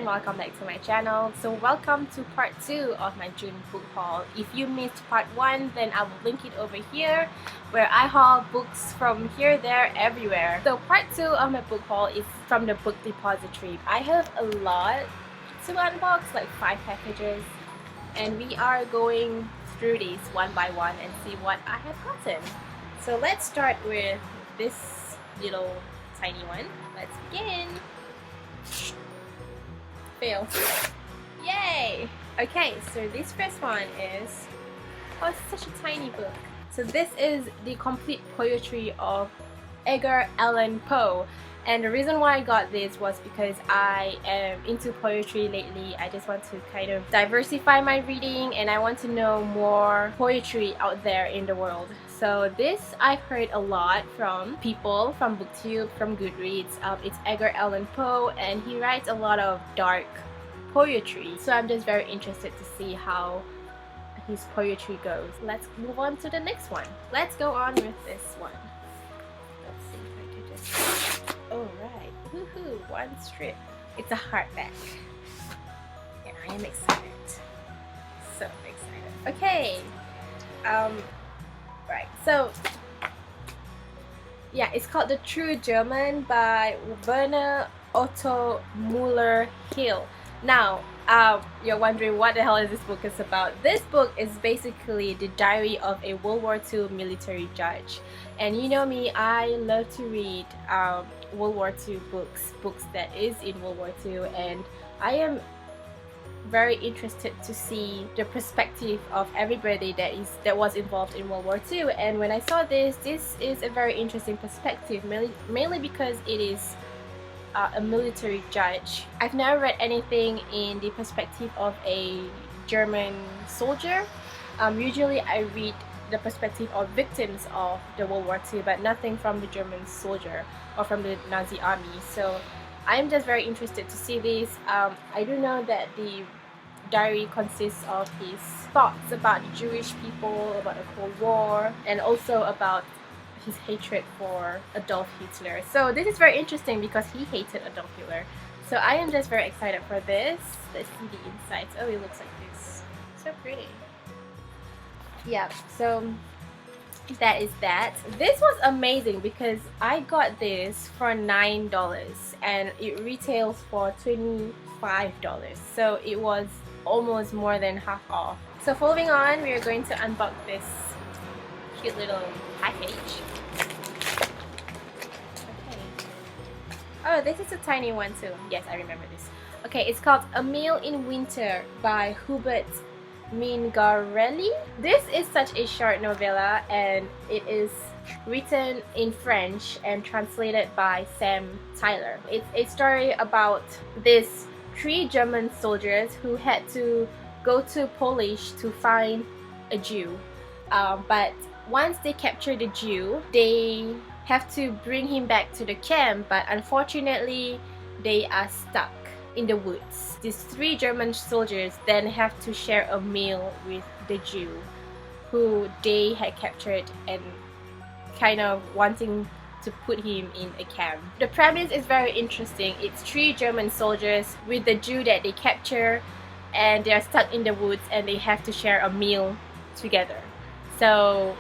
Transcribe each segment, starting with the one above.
and welcome back to my channel. So welcome to part 2 of my June book haul. If you missed part 1, then I will link it over here where I haul books from here, there, everywhere. So part 2 of my book haul is from the book depository. I have a lot to unbox, like 5 packages, and we are going through these one by one and see what I have gotten. So let's start with this little tiny one. Let's begin. Fail. Yay! Okay, so this first one is, oh, it's such a tiny book. So this is the complete poetry of Edgar Allan Poe. And the reason why I got this was because I am into poetry lately. I just want to kind of diversify my reading and I want to know more poetry out there in the world. So this I've heard a lot from people, from BookTube, from Goodreads. It's Edgar Allan Poe and he writes a lot of dark poetry. So I'm just very interested to see how his poetry goes. Let's move on to the next one. Let's go on with this one. Let's see if I can just... Alright, woohoo, one strip. It's a hardback. Yeah, I am excited. So excited. Okay. Right, so yeah, it's called The True German by Werner, Otto, Müller-Hill. Now, you're wondering what the hell is this book is about. This book is basically the diary of a World War II military judge. And you know me, I love to read World War II books that is in World War II, and I am very interested to see the perspective of everybody that was involved in World War II. And when I saw this is a very interesting perspective, mainly because it is a military judge. I've never read anything in the perspective of a German soldier. Usually I read the perspective of victims of the World War II, but nothing from the German soldier or from the Nazi army. So I'm just very interested to see this. I do know that the diary consists of his thoughts about the Jewish people, about the Cold War, and also about his hatred for Adolf Hitler. So this is very interesting because he hated Adolf Hitler. So I am just very excited for this. Let's see the insides. Oh, it looks like this. So pretty. Yeah, so that is that. This was amazing because I got this for $9 and it retails for $25. So it was almost more than half off. So following on, we are going to unbox this cute little package. Okay. Oh, this is a tiny one too. Yes, I remember this. Okay, it's called A Meal in Winter by Hubert Mingarelli. This is such a short novella and it is written in French and translated by Sam Tyler. It's a story about these 3 German soldiers who had to go to Polish to find a Jew. But once they capture the Jew, they have to bring him back to the camp, but unfortunately they are stuck in the woods. These 3 German soldiers then have to share a meal with the Jew who they had captured and kind of wanting to put him in a camp. The premise is very interesting. It's 3 German soldiers with the Jew that they capture and they are stuck in the woods and they have to share a meal together. So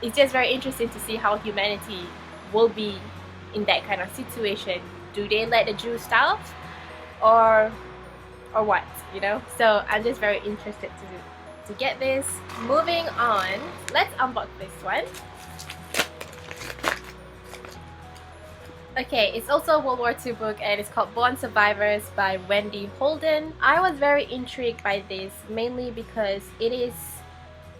it's just very interesting to see how humanity will be in that kind of situation. Do they let the Jew starve? Or what, you know? So I'm just very interested to get this. Moving on, let's unbox this one. Okay, it's also a World War II book and it's called Born Survivors by Wendy Holden. I was very intrigued by this mainly because it is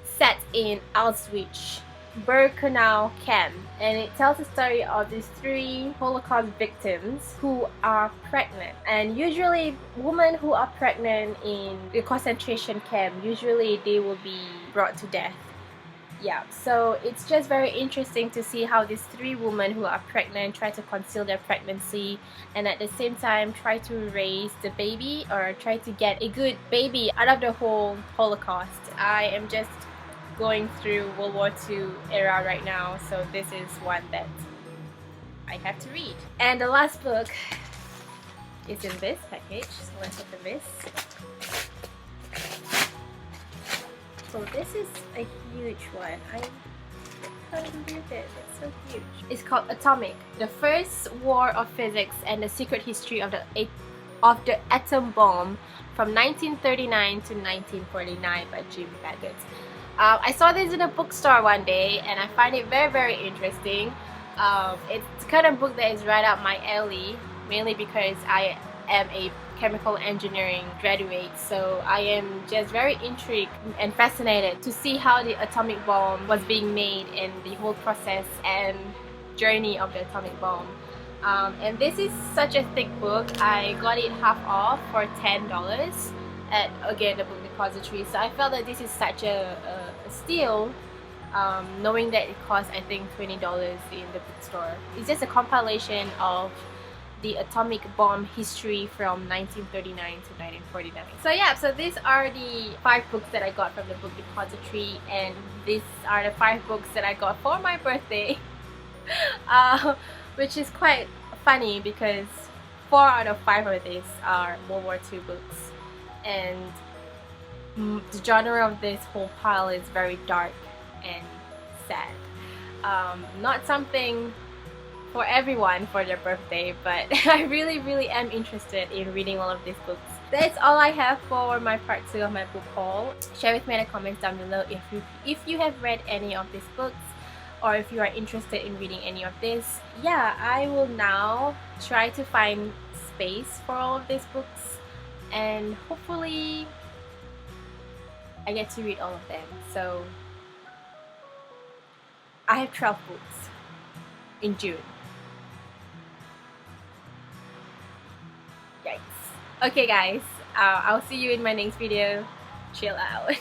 set in Auschwitz Birkenau camp, and it tells the story of these 3 Holocaust victims who are pregnant. And usually women who are pregnant in the concentration camp, usually they will be brought to death. Yeah, so it's just very interesting to see how these 3 women who are pregnant try to conceal their pregnancy and at the same time try to raise the baby or try to get a good baby out of the whole Holocaust. I am just going through World War II era right now, so this is one that I have to read. And the last book is in this package. So let's open this. So this is a huge one. I can't believe it. It's so huge. It's called Atomic: The First War of Physics and the Secret History of the Atom Bomb from 1939 to 1949 by Jim Baggott. I saw this in a bookstore one day and I find it very interesting. It's the kind of book that is right up my alley, mainly because I am a chemical engineering graduate, so I am just very intrigued and fascinated to see how the atomic bomb was being made and the whole process and journey of the atomic bomb. And this is such a thick book. I got it half off for $10 at, again, the book depository, so I felt that this is such a steal, knowing that it costs I think $20 in the bookstore. It's just a compilation of the atomic bomb history from 1939 to 1949. So yeah, so these are the 5 books that I got from the book depository, and these are the 5 books that I got for my birthday. Which is quite funny because 4 out of 5 of these are World War II books, and the genre of this whole pile is very dark and sad. Not something for everyone for their birthday, but I really am interested in reading all of these books. That's all I have for my part 2 of my book haul. Share with me in the comments down below if you have read any of these books, or if you are interested in reading any of this. Yeah, I will now try to find space for all of these books, and hopefully I get to read all of them. So I have 12 books in June. Yikes. Okay guys, I'll see you in my next video. Chill out.